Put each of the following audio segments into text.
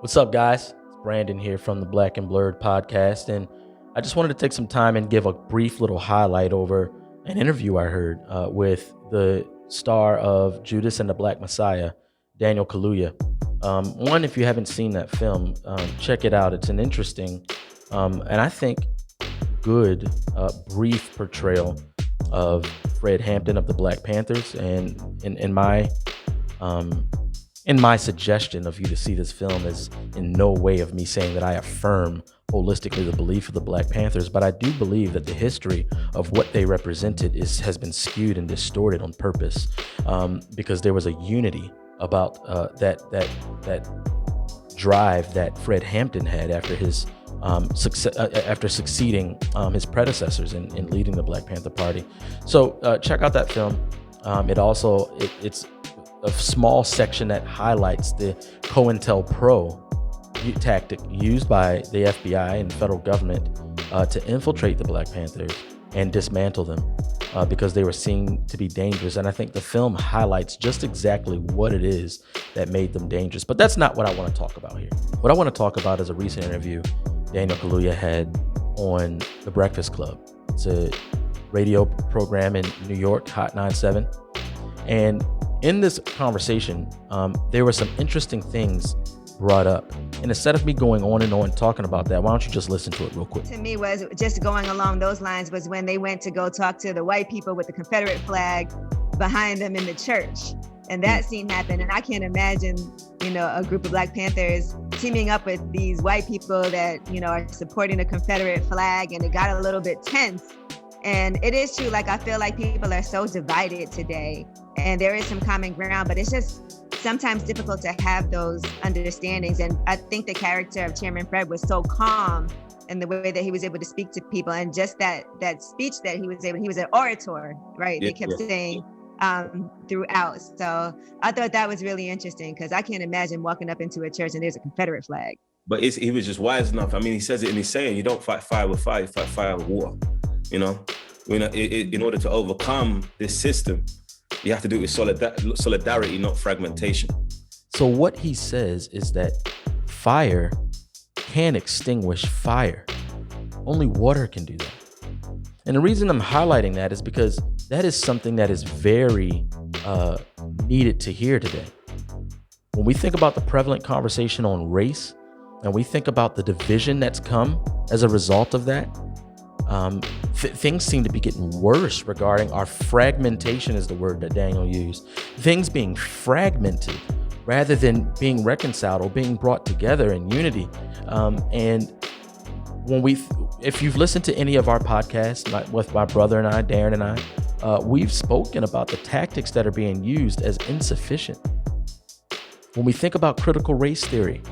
What's up, guys? It's Brandon here from the Black and Blurred podcast, and I just wanted to take some time and give a brief little highlight over an interview I heard with the star of Judas and the Black Messiah, Daniel Kaluuya. One, if you haven't seen that film, check it out. It's an interesting and I think good brief portrayal of Fred Hampton of the Black Panthers, and in my suggestion of you to see this film is in no way of me saying that I affirm holistically the belief of the Black Panthers, but I do believe that the history of what they represented has been skewed and distorted on purpose, because there was a unity about that drive that Fred Hampton had after his after succeeding his predecessors in leading the Black Panther Party. So check out that film. It's a small section that highlights the COINTELPRO tactic used by the FBI and the federal government to infiltrate the Black Panthers and dismantle them because they were seen to be dangerous. And I think the film highlights just exactly what it is that made them dangerous. But that's not what I want to talk about here. What I want to talk about is a recent interview Daniel Kaluuya had on The Breakfast Club. It's a radio program in New York, Hot 97. And in this conversation, there were some interesting things brought up. And instead of me going on and on talking about that, why don't you just listen to it real quick? To me, was just going along those lines was when they went to go talk to the white people with the Confederate flag behind them in the church. And that scene happened. And I can't imagine, a group of Black Panthers teaming up with these white people that, are supporting the Confederate flag. And it got a little bit tense. And it is true, I feel like people are so divided today, and there is some common ground, but it's just sometimes difficult to have those understandings. And I think the character of Chairman Fred was so calm in the way that he was able to speak to people, and just that speech that he was an orator, right? They kept saying throughout. So I thought that was really interesting, because I can't imagine walking up into a church and there's a Confederate flag. But he was just wise enough. I mean, he says it in his saying, you don't fight fire with fire, you fight fire with water. In order to overcome this system, you have to do it with solidarity, not fragmentation. So what he says is that fire can extinguish fire. Only water can do that. And the reason I'm highlighting that is because that is something that is very needed to hear today. When we think about the prevalent conversation on race, and we think about the division that's come as a result of that, things seem to be getting worse regarding our fragmentation, is the word that Daniel used. Things being fragmented rather than being reconciled or being brought together in unity. And if you've listened to any of our podcasts, with my brother and I, Darren and I, we've spoken about the tactics that are being used as insufficient. When we think about critical race theory,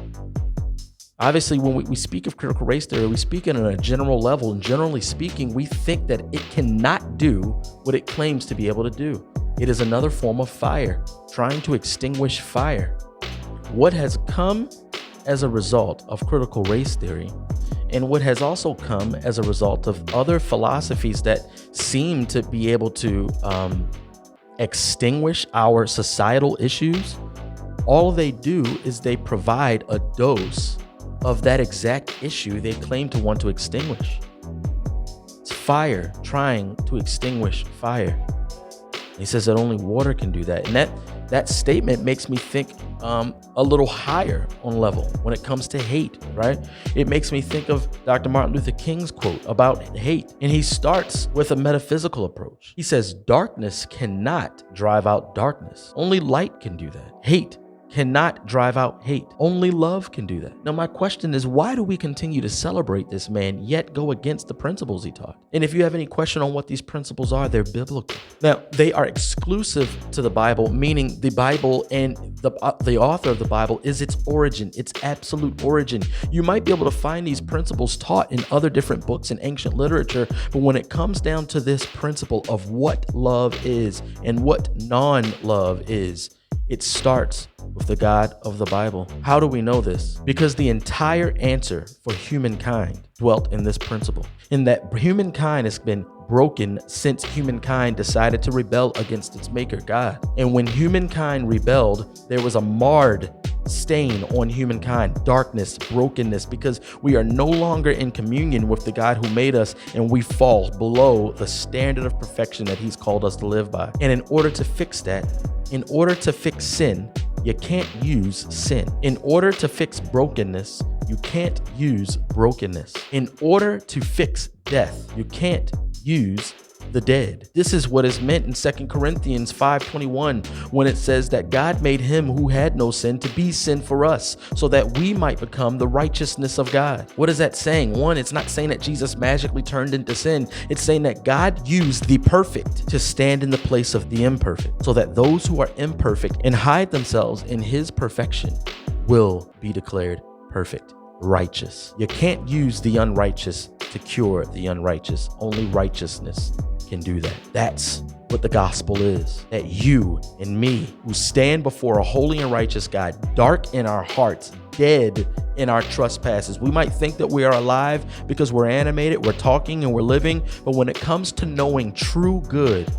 obviously, when we speak of critical race theory, we speak it on a general level. And generally speaking, we think that it cannot do what it claims to be able to do. It is another form of fire, trying to extinguish fire. What has come as a result of critical race theory, and what has also come as a result of other philosophies that seem to be able to extinguish our societal issues, all they do is they provide a dose of that exact issue they claim to want to extinguish. It's fire trying to extinguish fire. He says that only water can do that. And that statement makes me think a little higher on level when it comes to hate, right? It makes me think of Dr. Martin Luther King's quote about hate. And he starts with a metaphysical approach. He says, darkness cannot drive out darkness. Only light can do that. Hate cannot drive out hate. Only love can do that. Now, my question is, why do we continue to celebrate this man, yet go against the principles he taught? And if you have any question on what these principles are, they're biblical. Now, they are exclusive to the Bible, meaning the Bible and the author of the Bible is its origin, its absolute origin. You might be able to find these principles taught in other different books and ancient literature, but when it comes down to this principle of what love is and what non-love is, It starts with the God of the Bible. How do we know this? Because the entire answer for humankind dwelt in this principle, in that humankind has been broken since humankind decided to rebel against its maker, God. And when humankind rebelled, there was a marred stain on humankind, darkness, brokenness, because we are no longer in communion with the God who made us, and we fall below the standard of perfection that he's called us to live by. And in order to fix that, in order to fix sin, you can't use sin. In order to fix brokenness, you can't use brokenness. In order to fix death, you can't use the dead. This is what is meant in 2 Corinthians 5:21 when it says that God made him who had no sin to be sin for us so that we might become the righteousness of God. What is that saying? One, it's not saying that Jesus magically turned into sin. It's saying that God used the perfect to stand in the place of the imperfect so that those who are imperfect and hide themselves in his perfection will be declared perfect, righteous. You can't use the unrighteous to cure the unrighteous. Only righteousness can do that. That's what the gospel is. That you and me, who stand before a holy and righteous God, dark in our hearts, dead in our trespasses. We might think that we are alive because we're animated, we're talking, and we're living. But when it comes to knowing true good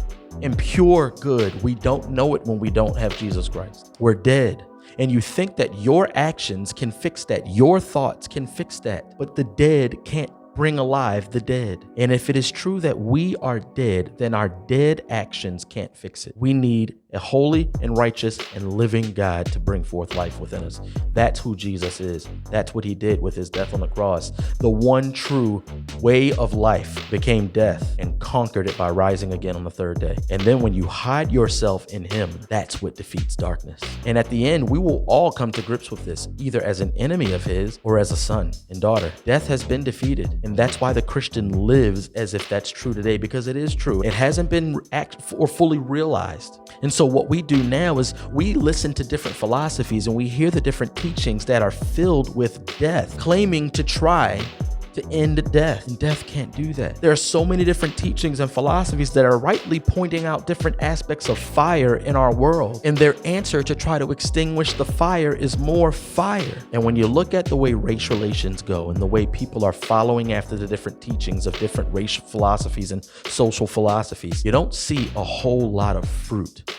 and pure good, we don't know it when we don't have Jesus Christ. We're dead. And you think that your actions can fix that. Your thoughts can fix that. But the dead can't bring alive the dead. And if it is true that we are dead, then our dead actions can't fix it. We need a holy and righteous and living God to bring forth life within us. That's who Jesus is. That's what he did with his death on the cross. The one true way of life became death and conquered it by rising again on the third day. And then when you hide yourself in him, that's what defeats darkness. And at the end, we will all come to grips with this, either as an enemy of his or as a son and daughter. Death has been defeated. And that's why the Christian lives as if that's true today, because it is true. It hasn't been fully realized. And so what we do now is we listen to different philosophies and we hear the different teachings that are filled with death, claiming to try to end death. And death can't do that. There are so many different teachings and philosophies that are rightly pointing out different aspects of fire in our world. And their answer to try to extinguish the fire is more fire. And when you look at the way race relations go and the way people are following after the different teachings of different racial philosophies and social philosophies, you don't see a whole lot of fruit,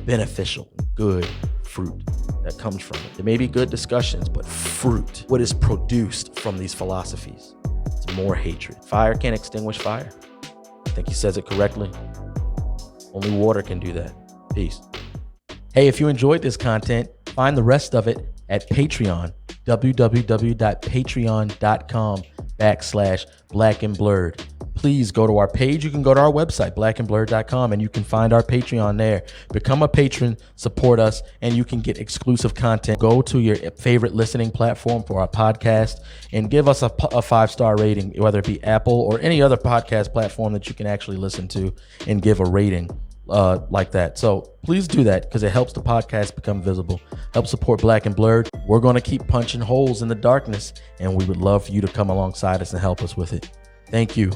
beneficial, good fruit that comes from it. There may be good discussions, but fruit, what is produced from these philosophies, it's more hatred. Fire can't extinguish fire. I think he says it correctly. Only water can do that. Peace. Hey, if you enjoyed this content, find the rest of it at Patreon, www.patreon.com/blackandblurred. Please go to our page. You can go to our website, blackandblurred.com, and you can find our Patreon there. Become a patron, support us, and you can get exclusive content. Go to your favorite listening platform for our podcast and give us a 5-star rating, whether it be Apple or any other podcast platform that you can actually listen to, and give a rating like that. So please do that because it helps the podcast become visible, help support Black and Blurred. We're going to keep punching holes in the darkness, and we would love for you to come alongside us and help us with it. Thank you.